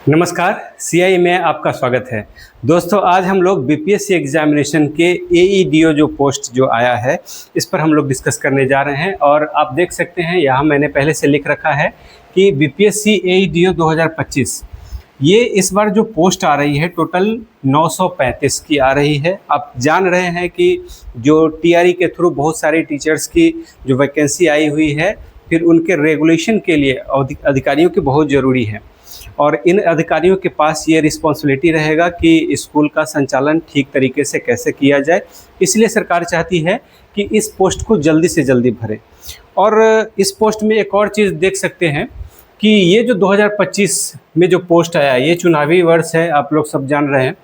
नमस्कार, सीआई में आपका स्वागत है। दोस्तों, आज हम लोग बीपीएससी एग्जामिनेशन के एईडीओ जो पोस्ट जो आया है, इस पर हम लोग डिस्कस करने जा रहे हैं। और आप देख सकते हैं यहाँ मैंने पहले से लिख रखा है कि बीपीएससी एईडीओ 2025 ये इस बार जो पोस्ट आ रही है टोटल 935 की आ रही है। आप जान रहे हैं कि जो टीआरई के थ्रू बहुत सारे टीचर्स की जो वैकेंसी आई हुई है, फिर उनके रेगुलेशन के लिए अधिकारियों की बहुत ज़रूरी है। और इन अधिकारियों के पास ये रिस्पॉन्सिबिलिटी रहेगा कि स्कूल का संचालन ठीक तरीके से कैसे किया जाए। इसलिए सरकार चाहती है कि इस पोस्ट को जल्दी से जल्दी भरे। और इस पोस्ट में एक और चीज़ देख सकते हैं कि ये जो 2025 में जो पोस्ट आया, ये चुनावी वर्ष है, आप लोग सब जान रहे हैं।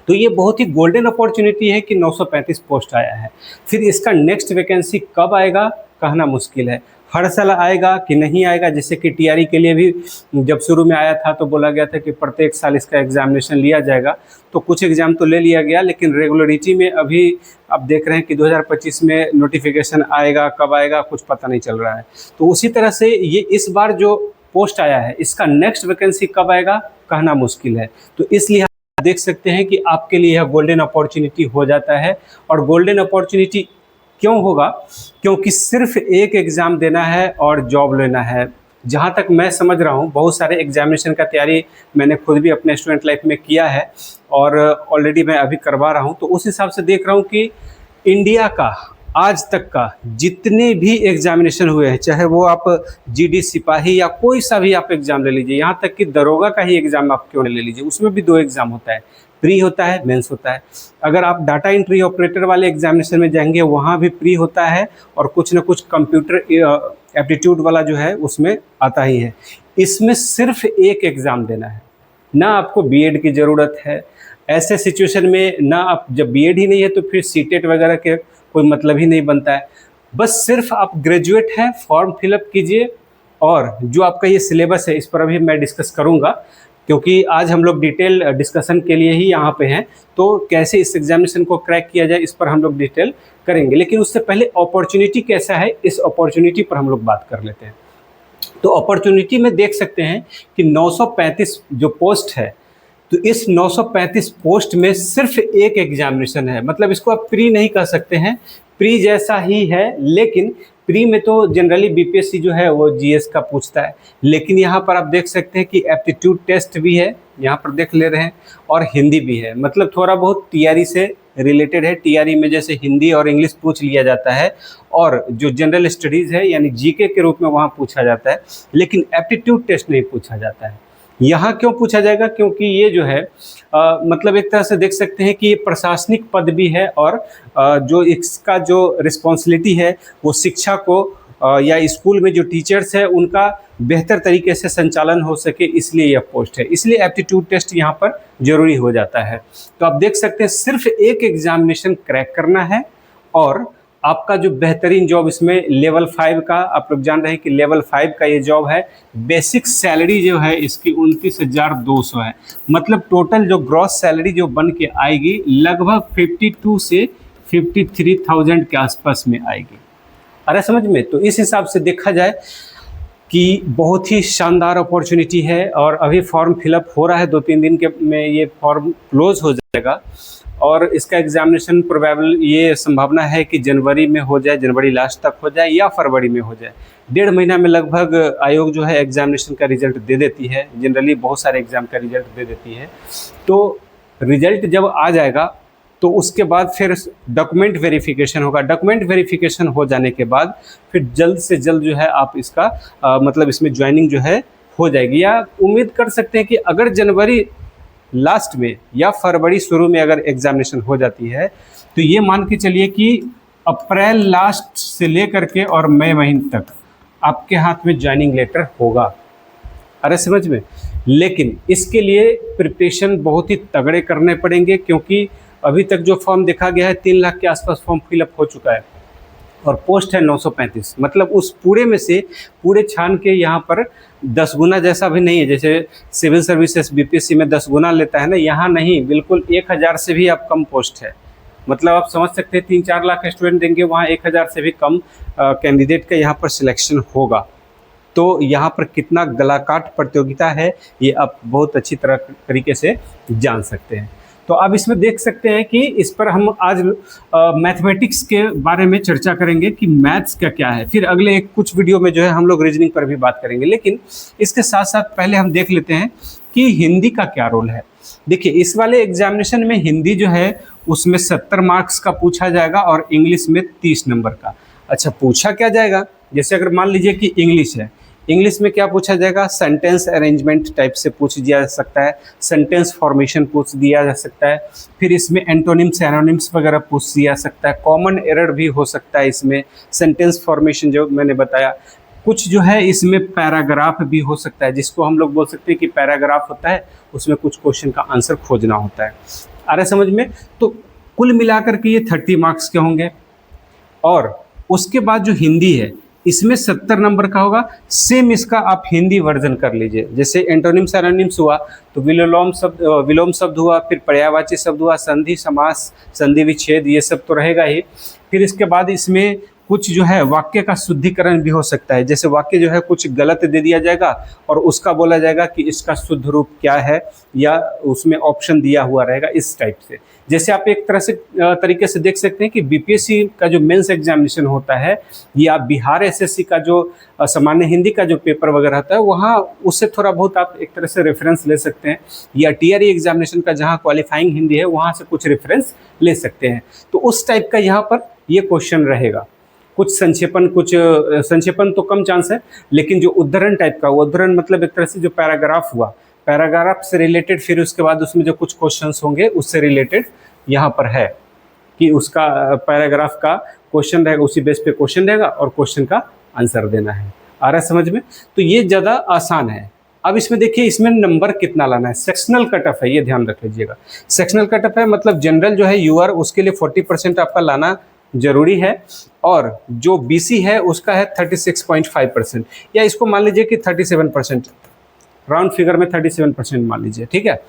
तो ये बहुत ही गोल्डन अपॉर्चुनिटी है कि 935 पोस्ट आया है। फिर इसका नेक्स्ट वैकेंसी कब आएगा कहना मुश्किल है। हर साल आएगा कि नहीं आएगा, जैसे कि टीआरई के लिए भी जब शुरू में आया था तो बोला गया था कि प्रत्येक साल इसका एग्जामिनेशन लिया जाएगा। तो कुछ एग्ज़ाम तो ले लिया गया, लेकिन रेगुलरिटी में अभी आप देख रहे हैं कि 2025 में नोटिफिकेशन आएगा, कब आएगा कुछ पता नहीं चल रहा है। तो उसी तरह से ये इस बार जो पोस्ट आया है, इसका नेक्स्ट वैकेंसी कब आएगा कहना मुश्किल है। तो इसलिए देख सकते हैं कि आपके लिए यह गोल्डन अपॉर्चुनिटी हो जाता है। और गोल्डन अपॉर्चुनिटी क्यों होगा? क्योंकि सिर्फ एक एग्ज़ाम देना है और जॉब लेना है। जहाँ तक मैं समझ रहा हूँ, बहुत सारे एग्जामिनेशन का तैयारी मैंने खुद भी अपने स्टूडेंट लाइफ में किया है और ऑलरेडी मैं अभी करवा रहा हूँ। तो उस हिसाब से देख रहा हूँ कि इंडिया का आज तक का जितने भी एग्जामिनेशन हुए हैं, चाहे वो आप जीडी सिपाही या कोई सा भी आप एग्ज़ाम ले लीजिए, यहाँ तक कि दरोगा का ही एग्ज़ाम आप क्यों ले लीजिए, उसमें भी 2 एग्ज़ाम होता है, प्री होता है, मेंस होता है। अगर आप डाटा एंट्री ऑपरेटर वाले एग्जामिनेशन में जाएंगे, वहाँ भी प्री होता है और कुछ ना कुछ कंप्यूटर एप्टीट्यूड वाला जो है उसमें आता ही है। इसमें सिर्फ एक एग्ज़ाम देना है, ना आपको बीएड की ज़रूरत है। ऐसे सिचुएशन में ना आप, जब बीएड ही नहीं है तो फिर सीटेट वगैरह के कोई मतलब ही नहीं बनता है। बस सिर्फ आप ग्रेजुएट हैं, फॉर्म फिलअप कीजिए। और जो आपका ये सिलेबस है, इस पर अभी मैं डिस्कस करूँगा, क्योंकि आज हम लोग डिटेल डिस्कशन के लिए ही यहाँ पे हैं। तो कैसे इस एग्जामिनेशन को क्रैक किया जाए, इस पर हम लोग डिटेल करेंगे। लेकिन उससे पहले अपॉर्चुनिटी कैसा है, इस अपॉर्चुनिटी पर हम लोग बात कर लेते हैं। तो अपॉर्चुनिटी में देख सकते हैं कि 935 जो पोस्ट है, तो इस 935 पोस्ट में सिर्फ एक एग्जामिनेशन है। मतलब इसको आप प्री नहीं कह सकते हैं, प्री जैसा ही है। लेकिन प्री में तो जनरली बीपीएससी जो है वो जीएस का पूछता है, लेकिन यहाँ पर आप देख सकते हैं कि एप्टीट्यूड टेस्ट भी है, यहाँ पर देख ले रहे हैं, और हिंदी भी है। मतलब थोड़ा बहुत टीआरई से रिलेटेड है। टीआरई में जैसे हिंदी और इंग्लिश पूछ लिया जाता है, और जो जनरल स्टडीज़ है यानी जीके के रूप में वहाँ पूछा जाता है, लेकिन एप्टीट्यूड टेस्ट नहीं पूछा जाता है। यहाँ क्यों पूछा जाएगा? क्योंकि ये जो है मतलब एक तरह से देख सकते हैं कि ये प्रशासनिक पद भी है, और जो इसका जो रिस्पॉन्सिबिलिटी है वो शिक्षा को या स्कूल में जो टीचर्स है उनका बेहतर तरीके से संचालन हो सके, इसलिए यह पोस्ट है। इसलिए एप्टीट्यूड टेस्ट यहाँ पर जरूरी हो जाता है। तो आप देख सकते हैं सिर्फ एक एग्जामिनेशन क्रैक करना है, और आपका जो बेहतरीन जॉब इसमें लेवल 5 का, आप लोग जान रहे हैं कि लेवल 5 का ये जॉब है। बेसिक सैलरी जो है इसकी 29,200 है। मतलब टोटल जो ग्रॉस सैलरी जो बन के आएगी लगभग 52 से 53,000 के आसपास में आएगी। अरे समझ में? तो इस हिसाब से देखा जाए कि बहुत ही शानदार अपॉर्चुनिटी है। और अभी फॉर्म फिलअप हो रहा है, 2-3 दिन के में ये फॉर्म क्लोज हो जाएगा। और इसका एग्जामिनेशन प्रोबेबल ये संभावना है कि जनवरी में हो जाए, जनवरी लास्ट तक हो जाए या फरवरी में हो जाए। 1.5 महीना में लगभग आयोग जो है एग्जामिनेशन का रिजल्ट दे देती है। जनरली बहुत सारे एग्ज़ाम का रिजल्ट दे देती है। तो रिजल्ट जब आ जाएगा तो उसके बाद फिर डॉक्यूमेंट वेरिफिकेशन होगा। डॉक्यूमेंट वेरिफिकेशन हो जाने के बाद फिर जल्द से जल्द जो है आप इसका मतलब इसमें ज्वाइनिंग जो है हो जाएगी। या उम्मीद कर सकते हैं कि अगर जनवरी लास्ट में या फरवरी शुरू में अगर एग्जामिनेशन हो जाती है, तो ये मान के चलिए कि अप्रैल लास्ट से लेकर के और मई महीने तक आपके हाथ में ज्वाइनिंग लेटर होगा। अरे समझ में? लेकिन इसके लिए प्रिपरेशन बहुत ही तगड़े करने पड़ेंगे, क्योंकि अभी तक जो फॉर्म देखा गया है 3 लाख के आसपास फॉर्म फिलअप हो चुका है, और पोस्ट है 935। मतलब उस पूरे में से पूरे छान के यहाँ पर 10 गुना जैसा भी नहीं है। जैसे सिविल सर्विसेज बीपीएससी में 10 गुना लेता है ना, यहाँ नहीं, बिल्कुल 1000 से भी आप कम पोस्ट है। मतलब आप समझ सकते हैं 3-4 लाख स्टूडेंट देंगे, वहाँ 1000 से भी कम कैंडिडेट का यहाँ पर सिलेक्शन होगा। तो यहाँ पर कितना गलाकाट प्रतियोगिता है ये आप बहुत अच्छी तरीके से जान सकते हैं। तो आप इसमें देख सकते हैं कि इस पर हम आज मैथमेटिक्स के बारे में चर्चा करेंगे कि मैथ्स का क्या है, फिर अगले एक कुछ वीडियो में जो है हम लोग रीजनिंग पर भी बात करेंगे। लेकिन इसके साथ साथ पहले हम देख लेते हैं कि हिंदी का क्या रोल है। देखिए, इस वाले एग्जामिनेशन में हिंदी जो है उसमें 70 मार्क्स का पूछा जाएगा और इंग्लिश में 30 नंबर का। अच्छा, पूछा क्या जाएगा, जैसे अगर मान लीजिए कि इंग्लिश है, इंग्लिश में क्या पूछा जाएगा, सेंटेंस अरेंजमेंट टाइप से पूछ दिया जा सकता है, सेंटेंस फॉर्मेशन पूछ दिया जा सकता है, फिर इसमें एंटोनिम्स एनोनिम्स वगैरह पूछ दिया जा सकता है, कॉमन एरर भी हो सकता है इसमें, सेंटेंस फॉर्मेशन जो मैंने बताया, कुछ जो है इसमें पैराग्राफ भी हो सकता है, जिसको हम लोग बोल सकते हैं कि पैराग्राफ होता है, उसमें कुछ क्वेश्चन का आंसर खोजना होता है। आ रहा है समझ में? तो कुल मिलाकर के ये 30 मार्क्स के होंगे। और उसके बाद जो हिंदी है इसमें 70 नंबर का होगा। सेम इसका आप हिंदी वर्जन कर लीजिए, जैसे एंटोनिम्स एनोनिम्स हुआ तो विलोम शब्द हुआ, फिर पर्यायवाची शब्द हुआ, संधि समास, संधि विच्छेद, ये सब तो रहेगा ही। फिर इसके बाद इसमें कुछ जो है वाक्य का शुद्धिकरण भी हो सकता है, जैसे वाक्य जो है कुछ गलत दे दिया जाएगा और उसका बोला जाएगा कि इसका शुद्ध रूप क्या है, या उसमें ऑप्शन दिया हुआ रहेगा इस टाइप से। जैसे आप एक तरह से तरीके से देख सकते हैं कि बीपीएससी का जो मेंस एग्जामिनेशन होता है, या बिहार एसएससी का जो सामान्य हिंदी का जो पेपर वगैरह होता है, वहाँ उससे थोड़ा बहुत आप एक तरह से रेफरेंस ले सकते हैं, या टीआरई एग्जामिनेशन का जहाँ क्वालिफाइंग हिंदी है वहाँ से कुछ रेफरेंस ले सकते हैं। तो उस टाइप का यहाँ पर ये क्वेश्चन रहेगा। कुछ संक्षेपण तो कम चांस है, लेकिन जो उद्धरण टाइप का, उद्धरण मतलब एक तरह से जो पैराग्राफ हुआ, पैराग्राफ से रिलेटेड, फिर उसके बाद उसमें जो कुछ क्वेश्चंस होंगे उससे रिलेटेड यहाँ पर है कि उसका पैराग्राफ का क्वेश्चन रहेगा, उसी बेस पे क्वेश्चन रहेगा और क्वेश्चन का आंसर देना है। आ रहा है समझ में? तो ये ज़्यादा आसान है। अब इसमें देखिए, इसमें नंबर कितना लाना है। सेक्शनल कट ऑफ है, ये ध्यान रख लीजिएगा। सेक्शनल कट ऑफ है मतलब जनरल जो है यूआर, उसके लिए 40% आपका लाना जरूरी है, और जो बीसी है उसका है 36.5%, या इसको मान लीजिए कि 37%, राउंड फिगर में 37% मान लीजिए, ठीक है।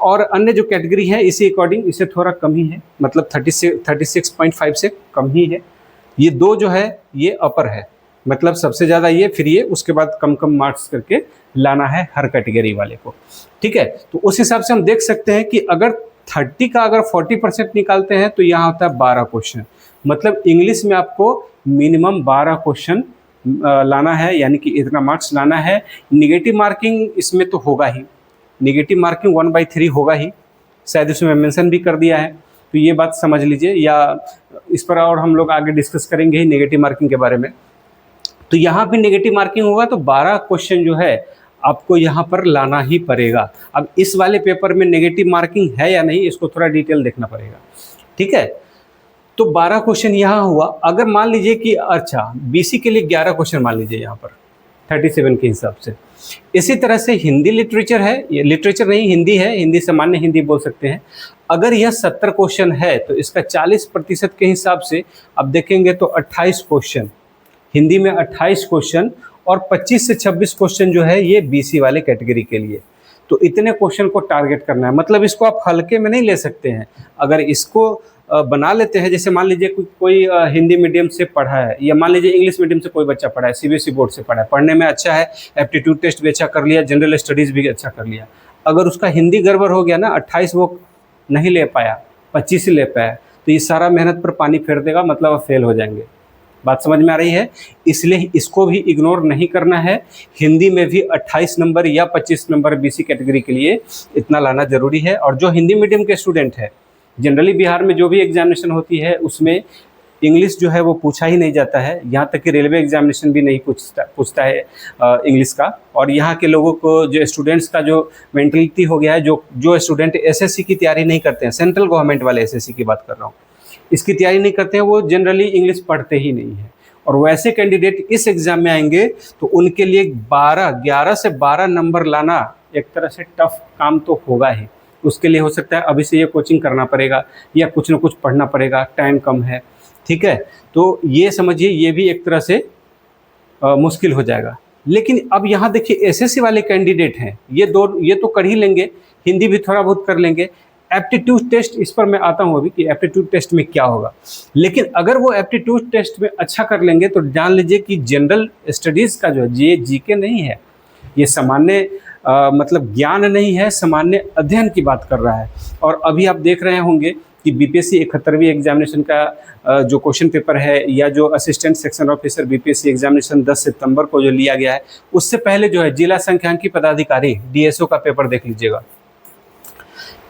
और अन्य जो कैटेगरी है इसी अकॉर्डिंग इसे थोड़ा कम ही है, मतलब 36.5 से कम ही है। ये दो जो है ये अपर है, मतलब सबसे ज़्यादा ये, फिर ये, उसके बाद कम कम मार्क्स करके लाना है हर कैटेगरी वाले को, ठीक है। तो उस हिसाब से हम देख सकते हैं कि अगर 30 का अगर 40% निकालते हैं तो यहाँ होता है 12 क्वेश्चन, मतलब इंग्लिश में आपको मिनिमम 12 क्वेश्चन लाना है, यानी कि इतना मार्क्स लाना है। निगेटिव मार्किंग इसमें तो होगा ही, निगेटिव मार्किंग 1/3 होगा ही, शायद उसमें मेंशन भी कर दिया है, तो ये बात समझ लीजिए, या इस पर और हम लोग आगे डिस्कस करेंगे ही नेगेटिव मार्किंग के बारे में। तो यहाँ भी नेगेटिव मार्किंग होगा, तो 12 क्वेश्चन जो है आपको यहाँ पर लाना ही पड़ेगा। अब इस वाले पेपर में नेगेटिव मार्किंग है या नहीं, इसको थोड़ा डिटेल देखना पड़ेगा, ठीक है। तो 12 क्वेश्चन यहाँ हुआ। अगर मान लीजिए कि अच्छा बीसी के लिए 11 क्वेश्चन मान लीजिए यहाँ पर 37 के हिसाब से। इसी तरह से हिंदी लिटरेचर है, ये लिटरेचर नहीं हिंदी है, हिंदी सामान्य हिंदी बोल सकते हैं। अगर यह 70 क्वेश्चन है तो इसका 40% के हिसाब से अब देखेंगे तो 28 क्वेश्चन हिंदी में, 28 क्वेश्चन, और 25 से 26 क्वेश्चन जो है ये बीसी वाले कैटेगरी के लिए। तो इतने क्वेश्चन को टारगेट करना है, मतलब इसको आप हल्के में नहीं ले सकते हैं। अगर इसको बना लेते हैं, जैसे मान लीजिए कोई हिंदी मीडियम से पढ़ा है, या मान लीजिए इंग्लिश मीडियम से कोई बच्चा पढ़ा है, सीबीएसई बोर्ड से पढ़ा है, पढ़ने में अच्छा है, एप्टीट्यूड टेस्ट भी अच्छा कर लिया, जनरल स्टडीज़ भी अच्छा कर लिया, अगर उसका हिंदी गड़बड़ हो गया ना, 28 वो नहीं ले पाया, 25 ही ले पाया, तो ये सारा मेहनत पर पानी फेर देगा, मतलब आप फेल हो जाएंगे। बात समझ में आ रही है? इसलिए इसको भी इग्नोर नहीं करना है। हिंदी में भी 28 नंबर या 25 नंबर बीसी कैटेगरी के लिए इतना लाना जरूरी है। और जो हिंदी मीडियम के स्टूडेंट है, जनरली बिहार में जो भी एग्जामिनेशन होती है उसमें इंग्लिश जो है वो पूछा ही नहीं जाता है, यहाँ तक कि रेलवे एग्जामिनेशन भी नहीं पूछता है इंग्लिश का। और यहाँ के लोगों को, जो स्टूडेंट्स का जो मेंटलिटी हो गया है, जो स्टूडेंट एसएससी की तैयारी नहीं करते हैं, सेंट्रल गवर्नमेंट वाले एसएससी की बात कर रहा हूँ, इसकी तैयारी नहीं करते हैं, वो जनरली इंग्लिश पढ़ते ही नहीं है। और वैसे कैंडिडेट इस एग्ज़ाम में आएंगे तो उनके लिए 11 से 12 नंबर लाना एक तरह से टफ काम तो होगा ही। उसके लिए हो सकता है अभी से ये कोचिंग करना पड़ेगा या कुछ ना कुछ पढ़ना पड़ेगा, टाइम कम है, ठीक है। तो ये समझिए, ये भी एक तरह से मुश्किल हो जाएगा। लेकिन अब यहाँ देखिए एसएससी वाले कैंडिडेट हैं, ये तो कर ही लेंगे, हिंदी भी थोड़ा बहुत कर लेंगे, एप्टीट्यूड टेस्ट, इस पर मैं आता हूँ अभी कि एप्टीट्यूड टेस्ट में क्या होगा। लेकिन अगर वो एप्टीट्यूड टेस्ट में अच्छा कर लेंगे तो जान लीजिए कि जनरल स्टडीज़ का जो है, ये जीके नहीं है, ये सामान्य मतलब ज्ञान नहीं है, सामान्य अध्ययन की बात कर रहा है। और अभी आप देख रहे होंगे कि बीपीएससी 71वीं एग्जामिनेशन का जो क्वेश्चन पेपर है, या जो assistant section officer BPSC examination 10 सितंबर को जो लिया गया है, उससे पहले जो है जिला संख्यांकी पदाधिकारी डीएसओ का पेपर देख लीजिएगा।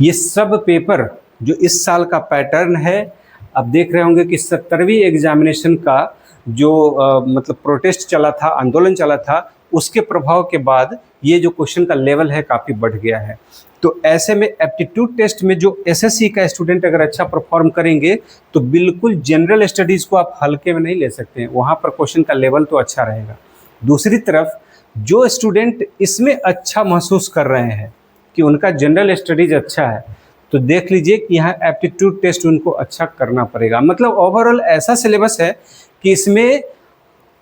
ये सब पेपर जो इस साल का पैटर्न है, आप देख रहे होंगे कि 70वीं एग्जामिनेशन का जो मतलब प्रोटेस्ट चला था, आंदोलन चला था, उसके प्रभाव के बाद ये जो क्वेश्चन का लेवल है काफ़ी बढ़ गया है। तो ऐसे में एप्टीट्यूड टेस्ट में जो एसएससी का स्टूडेंट अगर अच्छा परफॉर्म करेंगे तो बिल्कुल जनरल स्टडीज़ को आप हल्के में नहीं ले सकते हैं, वहाँ पर क्वेश्चन का लेवल तो अच्छा रहेगा। दूसरी तरफ जो स्टूडेंट इसमें अच्छा महसूस कर रहे हैं कि उनका जनरल स्टडीज अच्छा है, तो देख लीजिए कि यहाँ एप्टीट्यूड टेस्ट उनको अच्छा करना पड़ेगा। मतलब ओवरऑल ऐसा सिलेबस है कि इसमें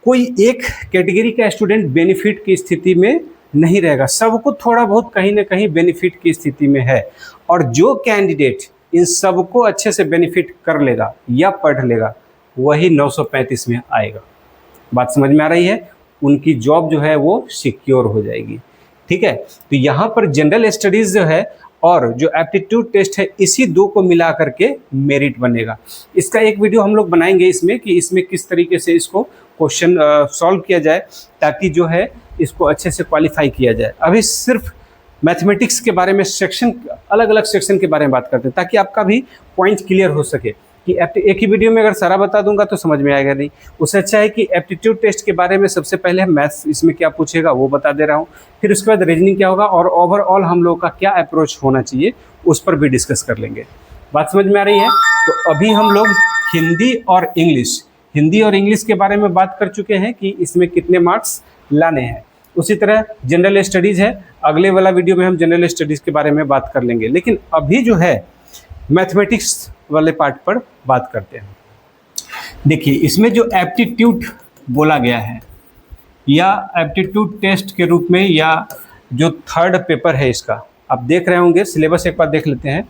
कोई एक कैटेगरी का स्टूडेंट बेनिफिट की स्थिति में नहीं रहेगा, सबको थोड़ा बहुत कहीं ना कहीं बेनिफिट की स्थिति में है। और जो कैंडिडेट इन सबको अच्छे से बेनिफिट कर लेगा या पढ़ लेगा, वही 935 में आएगा। बात समझ में आ रही है? उनकी जॉब जो है वो सिक्योर हो जाएगी। ठीक है, तो यहाँ पर जनरल स्टडीज़ जो है और जो एप्टीट्यूड टेस्ट है, इसी दो को मिला करके मेरिट बनेगा। इसका एक वीडियो हम लोग बनाएंगे इसमें कि इसमें किस तरीके से इसको क्वेश्चन सॉल्व किया जाए, ताकि जो है इसको अच्छे से क्वालिफाई किया जाए। अभी सिर्फ मैथमेटिक्स के बारे में सेक्शन, अलग अलग सेक्शन के बारे में बात करते हैं, ताकि आपका भी पॉइंट क्लियर हो सके कि एक ही वीडियो में अगर सारा बता दूंगा तो समझ में आएगा नहीं। उससे अच्छा है कि एप्टीट्यूड टेस्ट के बारे में सबसे पहले मैथ्स इसमें क्या पूछेगा वो बता दे रहा हूँ, फिर उसके बाद रीजनिंग क्या होगा और ओवरऑल हम लोग का क्या अप्रोच होना चाहिए उस पर भी डिस्कस कर लेंगे। बात समझ में आ रही है? तो अभी हम लोग हिंदी और इंग्लिश के बारे में बात कर चुके हैं कि इसमें कितने मार्क्स लाने हैं। उसी तरह जनरल स्टडीज़ है, अगले वाला वीडियो में हम जनरल स्टडीज़ के बारे में बात कर लेंगे। लेकिन अभी जो है मैथमेटिक्स वाले पार्ट पर बात करते हैं। देखिए, इसमें जो एप्टीट्यूड बोला गया है, या एप्टीट्यूड टेस्ट के रूप में, या जो थर्ड पेपर है इसका, आप देख रहे होंगे सिलेबस एक बार देख लेते हैं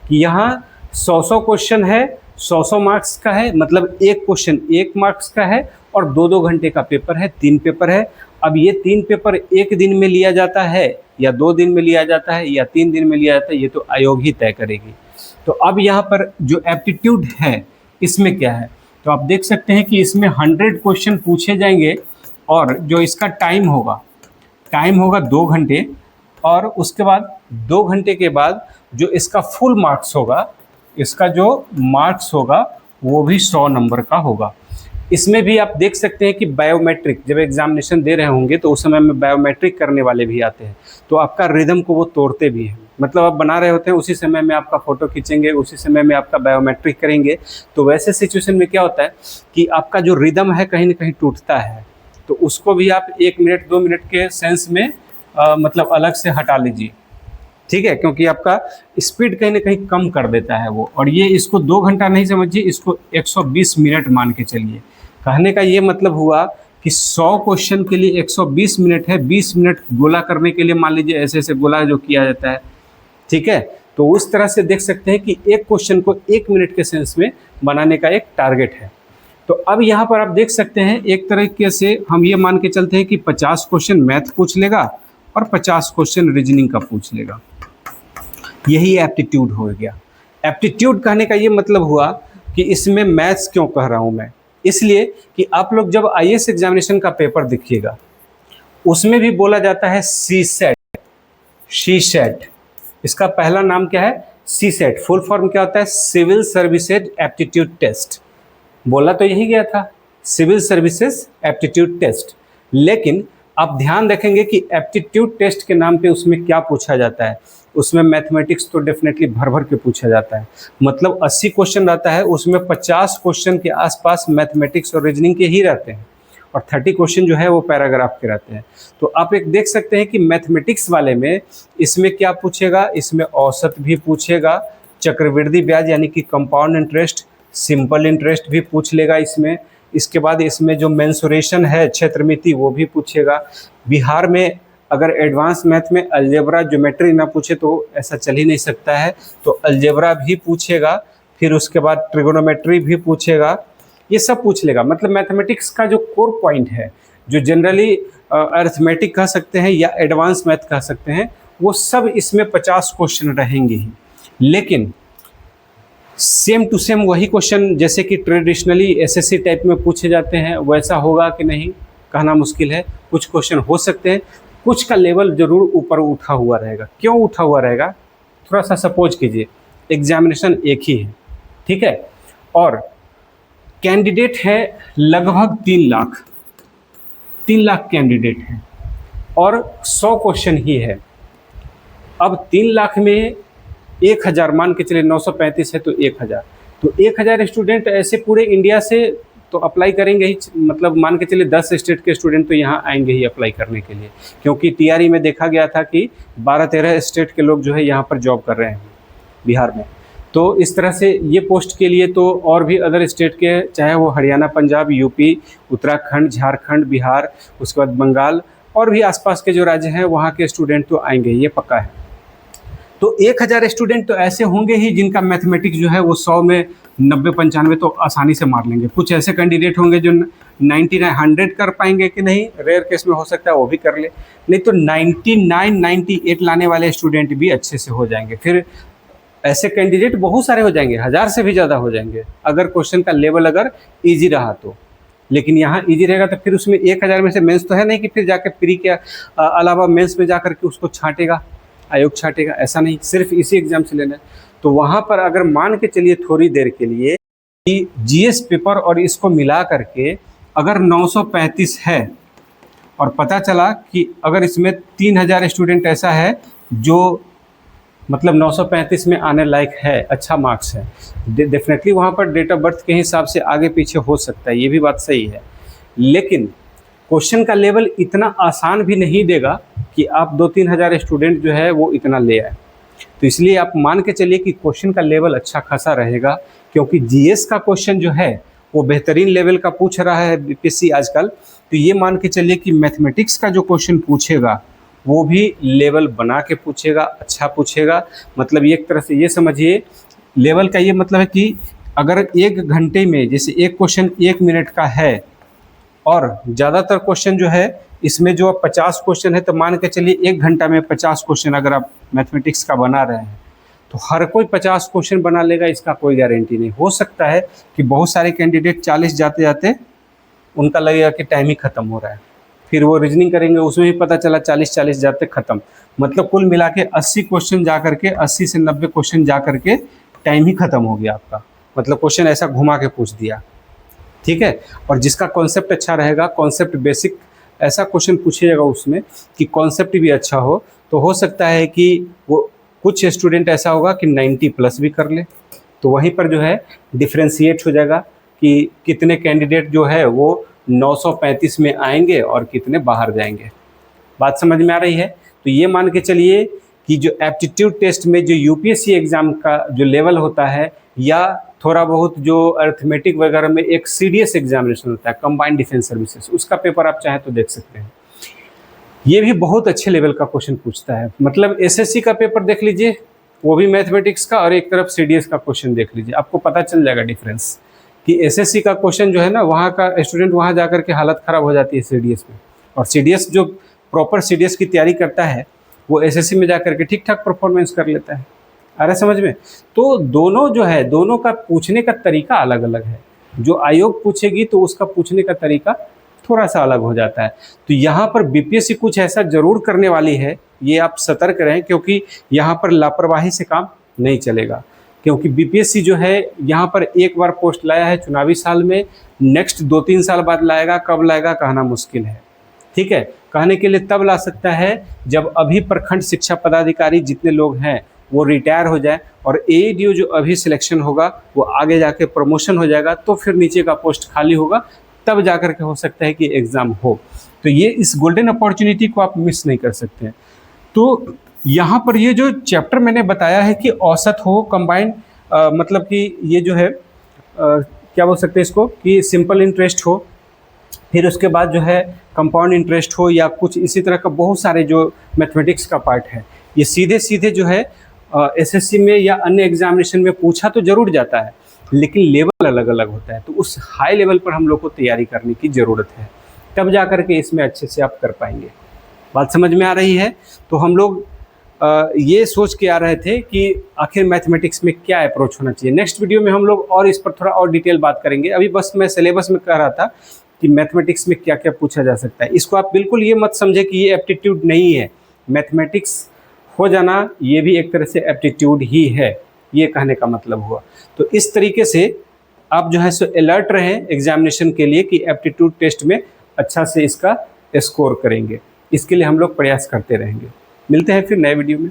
कि यहाँ 100 क्वेश्चन है, 100 मार्क्स का है, मतलब एक क्वेश्चन 1 मार्क्स का है, और 2-2 घंटे का पेपर है, 3 पेपर है। अब ये 3 पेपर एक दिन में लिया जाता है, या 2 दिन में लिया जाता है, या 3 दिन में लिया जाता है, ये तो आयोग ही तय करेगी। तो अब यहाँ पर जो एप्टीट्यूड है इसमें क्या है, तो आप देख सकते हैं कि इसमें 100 क्वेश्चन पूछे जाएंगे, और जो इसका टाइम होगा 2 घंटे, और उसके बाद 2 घंटे के बाद जो इसका फुल मार्क्स होगा, इसका जो मार्क्स होगा वो भी 100 नंबर का होगा। इसमें भी आप देख सकते हैं कि बायोमेट्रिक, जब एग्जामिनेशन दे रहे होंगे तो उस समय में बायोमेट्रिक करने वाले भी आते हैं, तो आपका रिदम को वो तोड़ते भी हैं। मतलब आप बना रहे होते हैं, उसी समय में आपका फ़ोटो खींचेंगे, उसी समय में आपका बायोमेट्रिक करेंगे। तो वैसे सिचुएशन में क्या होता है कि आपका जो रिदम है कहीं ना कहीं टूटता है, तो उसको भी आप 1 मिनट 2 मिनट के सेंस में मतलब अलग से हटा लीजिए। ठीक है, क्योंकि आपका स्पीड कहीं ना कहीं कम कर देता है वो। और ये इसको 2 घंटा नहीं समझिए, इसको 120 मिनट मान के चलिए। कहने का ये मतलब हुआ कि 100 क्वेश्चन के लिए 120 मिनट है, 20 मिनट गोला करने के लिए मान लीजिए ऐसे ऐसे गोला जो किया जाता है। ठीक है, तो उस तरह से देख सकते हैं कि एक क्वेश्चन को 1 मिनट के सेंस में बनाने का एक टारगेट है। तो अब यहाँ पर आप देख सकते हैं, एक तरीके से हम ये मान के चलते हैं कि 50 क्वेश्चन मैथ पूछ लेगा और 50 क्वेश्चन रीजनिंग का पूछ लेगा। यही एप्टीट्यूड हो गया। एप्टीट्यूड कहने का ये मतलब हुआ कि इसमें मैथ्स क्यों कह रहा हूँ मैं, इसलिए कि आप लोग जब आईएएस एग्जामिनेशन का पेपर देखिएगा, उसमें भी बोला जाता है सी-सेट। इसका पहला नाम क्या है? सी-सेट। फुल फॉर्म क्या होता है? Civil services aptitude test. बोला तो यही गया था, सिविल सर्विसेज एप्टीट्यूड टेस्ट। लेकिन आप ध्यान रखेंगे कि एप्टीट्यूड टेस्ट के नाम पे उसमें क्या पूछा जाता है। उसमें मैथमेटिक्स तो डेफिनेटली भर भर के पूछा जाता है। मतलब 80 क्वेश्चन रहता है, उसमें 50 क्वेश्चन के आसपास मैथमेटिक्स और रीजनिंग के ही रहते हैं, और 30 क्वेश्चन जो है वो पैराग्राफ के रहते हैं। तो आप एक देख सकते हैं कि मैथमेटिक्स वाले में इसमें क्या पूछेगा, इसमें औसत भी पूछेगा, चक्रवृद्धि ब्याज यानी कि कंपाउंड इंटरेस्ट, सिंपल इंटरेस्ट भी पूछ लेगा इसमें। इसके बाद इसमें जो मेंसुरेशन है, क्षेत्रमिति, वो भी पूछेगा। बिहार में अगर एडवांस मैथ में अलजेब्रा ज्योमेट्री ना पूछे तो ऐसा चल ही नहीं सकता है। तो अलजेब्रा भी पूछेगा, फिर उसके बाद ट्रिगोनोमेट्री भी पूछेगा, ये सब पूछ लेगा। मतलब मैथमेटिक्स का जो कोर पॉइंट है, जो जनरली अरिथमेटिक कह सकते हैं या एडवांस मैथ कह सकते हैं, वो सब इसमें 50 क्वेश्चन रहेंगे ही। लेकिन सेम टू सेम वही क्वेश्चन जैसे कि ट्रेडिशनली एसएससी टाइप में पूछे जाते हैं वैसा होगा कि नहीं कहना मुश्किल है। कुछ क्वेश्चन हो सकते हैं, कुछ का लेवल जरूर ऊपर उठा हुआ रहेगा। क्यों उठा हुआ रहेगा? थोड़ा सा सपोज कीजिए, एग्जामिनेशन एक ही है, ठीक है, और कैंडिडेट है लगभग 3 लाख कैंडिडेट हैं और 100 क्वेश्चन ही है। अब 3 लाख में 1000 मान के चले, 935 है तो 1000, तो 1000 स्टूडेंट ऐसे पूरे इंडिया से तो अप्लाई करेंगे ही। मतलब मान के चले 10 स्टेट के स्टूडेंट तो यहाँ आएंगे ही अप्लाई करने के लिए, क्योंकि टीआरई में देखा गया था कि 12-13 स्टेट के लोग जो है यहाँ पर जॉब कर रहे हैं बिहार में। तो इस तरह से ये पोस्ट के लिए तो और भी अदर स्टेट के, चाहे वो हरियाणा, पंजाब, यूपी, उत्तराखंड, झारखंड, बिहार, उसके बाद बंगाल और भी आसपास के जो राज्य हैं वहाँ के स्टूडेंट तो आएंगे, ये पक्का है। तो 1000 स्टूडेंट तो ऐसे होंगे ही जिनका मैथमेटिक्स जो है वो 100 में 90-95 तो आसानी से मार लेंगे। कुछ ऐसे कैंडिडेट होंगे जो 99-100 कर पाएंगे कि नहीं, रेयर केस में हो सकता है वो भी कर ले, नहीं तो 99-98 लाने वाले स्टूडेंट भी अच्छे से हो जाएंगे। फिर ऐसे कैंडिडेट बहुत सारे हो जाएंगे, 1000 से भी ज़्यादा हो जाएंगे अगर क्वेश्चन का लेवल अगर ईजी रहा तो। लेकिन यहाँ ईजी रहेगा तो फिर उसमें 1000 में से मेंस तो है नहीं कि फिर जाकर प्री के अलावा मेंस में जाकर के उसको छांटेगा, आयोग छांटेगा, ऐसा नहीं, सिर्फ इसी एग्जाम से लेना है। तो वहाँ पर अगर मान के चलिए थोड़ी देर के लिए कि जीएस पेपर और इसको मिला करके अगर 935 है और पता चला कि अगर इसमें 3000 स्टूडेंट ऐसा है जो मतलब 935 में आने लायक है, अच्छा मार्क्स है, डेफिनेटली वहाँ पर डेट ऑफ बर्थ के हिसाब से आगे पीछे हो सकता है, ये भी बात सही है। लेकिन क्वेश्चन का लेवल इतना आसान भी नहीं देगा कि आप 2-3 हज़ार स्टूडेंट जो है वो इतना ले आए। तो इसलिए आप मान के चलिए कि क्वेश्चन का लेवल अच्छा खासा रहेगा, क्योंकि जीएस का क्वेश्चन जो है वो बेहतरीन लेवल का पूछ रहा है बीपीएससी आजकल। तो ये मान के चलिए कि मैथमेटिक्स का जो क्वेश्चन पूछेगा वो भी लेवल बना के पूछेगा, अच्छा पूछेगा। मतलब एक तरह से ये समझिए, लेवल का ये मतलब है कि अगर 1 घंटे में जैसे एक क्वेश्चन 1 मिनट का है और ज़्यादातर क्वेश्चन जो है इसमें जो 50 क्वेश्चन है, तो मान के चलिए 1 घंटा में 50 क्वेश्चन अगर आप मैथमेटिक्स का बना रहे हैं तो हर कोई 50 क्वेश्चन बना लेगा, इसका कोई गारंटी नहीं। हो सकता है कि बहुत सारे कैंडिडेट 40 जाते जाते उनका लगेगा कि टाइम ही ख़त्म हो रहा है, फिर वो रीजनिंग करेंगे उसमें भी पता चला 40 जाते ख़त्म। मतलब कुल मिला के 80 क्वेश्चन जा करके 80 से 90 क्वेश्चन जा करके टाइम ही ख़त्म हो गया आपका। मतलब क्वेश्चन ऐसा घुमा के पूछ दिया, ठीक है। और जिसका कॉन्सेप्ट अच्छा रहेगा, कॉन्सेप्ट बेसिक ऐसा क्वेश्चन पूछिएगा उसमें कि कॉन्सेप्ट भी अच्छा हो, तो हो सकता है कि वो कुछ स्टूडेंट ऐसा होगा कि 90+ भी कर ले। तो वहीं पर जो है डिफ्रेंशिएट हो जाएगा कि कितने कैंडिडेट जो है वो 935 में आएंगे और कितने बाहर जाएंगे। बात समझ में आ रही है? तो ये मान के चलिए कि जो एप्टीट्यूड टेस्ट में जो यूपीएससी एग्ज़ाम का जो लेवल होता है, या थोड़ा बहुत जो अर्थमेटिक वगैरह में एक सीडीएस एग्जामिनेशन होता है, कंबाइंड डिफेंस सर्विसेज, उसका पेपर आप चाहें तो देख सकते हैं। ये भी बहुत अच्छे लेवल का क्वेश्चन पूछता है। मतलब एसएससी का पेपर देख लीजिए, वो भी मैथमेटिक्स का, और एक तरफ सीडीएस का क्वेश्चन देख लीजिए, आपको पता चल जाएगा डिफरेंस कि एसएससी का क्वेश्चन जो है ना, वहाँ का स्टूडेंट वहाँ जाकर के हालत ख़राब हो जाती है सीडीएस में, और सीडीएस जो प्रॉपर सीडीएस की तैयारी करता है वो एसएससी में जाकर के ठीक ठाक परफॉर्मेंस कर लेता है। आ रहा समझ में? तो दोनों जो है, दोनों का पूछने का तरीका अलग अलग है। जो आयोग पूछेगी तो उसका पूछने का तरीका थोड़ा सा अलग हो जाता है। तो यहाँ पर बीपीएससी कुछ ऐसा जरूर करने वाली है, ये आप सतर्क रहें, क्योंकि यहाँ पर लापरवाही से काम नहीं चलेगा। क्योंकि बीपीएससी जो है यहाँ पर एक बार पोस्ट लाया है चुनावी साल में, नेक्स्ट 2-3 साल बाद लाएगा, कब लाएगा कहना मुश्किल है, ठीक है। कहने के लिए तब ला सकता है जब अभी प्रखंड शिक्षा पदाधिकारी जितने लोग हैं वो रिटायर हो जाए, और एईडीओ जो अभी सिलेक्शन होगा वो आगे जाके प्रमोशन हो जाएगा, तो फिर नीचे का पोस्ट खाली होगा, तब जाकर के हो सकता है कि एग्ज़ाम हो। तो ये इस गोल्डन अपॉर्चुनिटी को आप मिस नहीं कर सकते हैं। तो यहाँ पर ये जो चैप्टर मैंने बताया है कि औसत हो, कंबाइंड, मतलब कि ये जो है क्या बोल सकते हैं इसको, कि सिंपल इंटरेस्ट हो, फिर उसके बाद जो है कंपाउंड इंटरेस्ट हो या कुछ इसी तरह का बहुत सारे जो मैथमेटिक्स का पार्ट है, ये सीधे सीधे जो है एसएससी में या अन्य एग्जामिनेशन में पूछा तो जरूर जाता है, लेकिन लेवल अलग अलग होता है। तो उस हाई लेवल पर हम लोग को तैयारी करने की ज़रूरत है, तब जा कर के इसमें अच्छे से आप कर पाएंगे। बात समझ में आ रही है? तो हम लोग ये सोच के आ रहे थे कि आखिर मैथमेटिक्स में क्या अप्रोच होना चाहिए। नेक्स्ट वीडियो में हम लोग और इस पर थोड़ा और डिटेल बात करेंगे। अभी बस मैं सिलेबस में कह रहा था कि मैथमेटिक्स में क्या क्या पूछा जा सकता है। इसको आप बिल्कुल ये मत समझे कि ये एप्टीट्यूड नहीं है। मैथमेटिक्स हो जाना ये भी एक तरह से एप्टीट्यूड ही है, ये कहने का मतलब हुआ। तो इस तरीके से आप जो है सो अलर्ट रहें एग्जामिनेशन के लिए कि एप्टीट्यूड टेस्ट में अच्छा से इसका स्कोर करेंगे। इसके लिए हम लोग प्रयास करते रहेंगे। मिलते हैं फिर नए वीडियो में।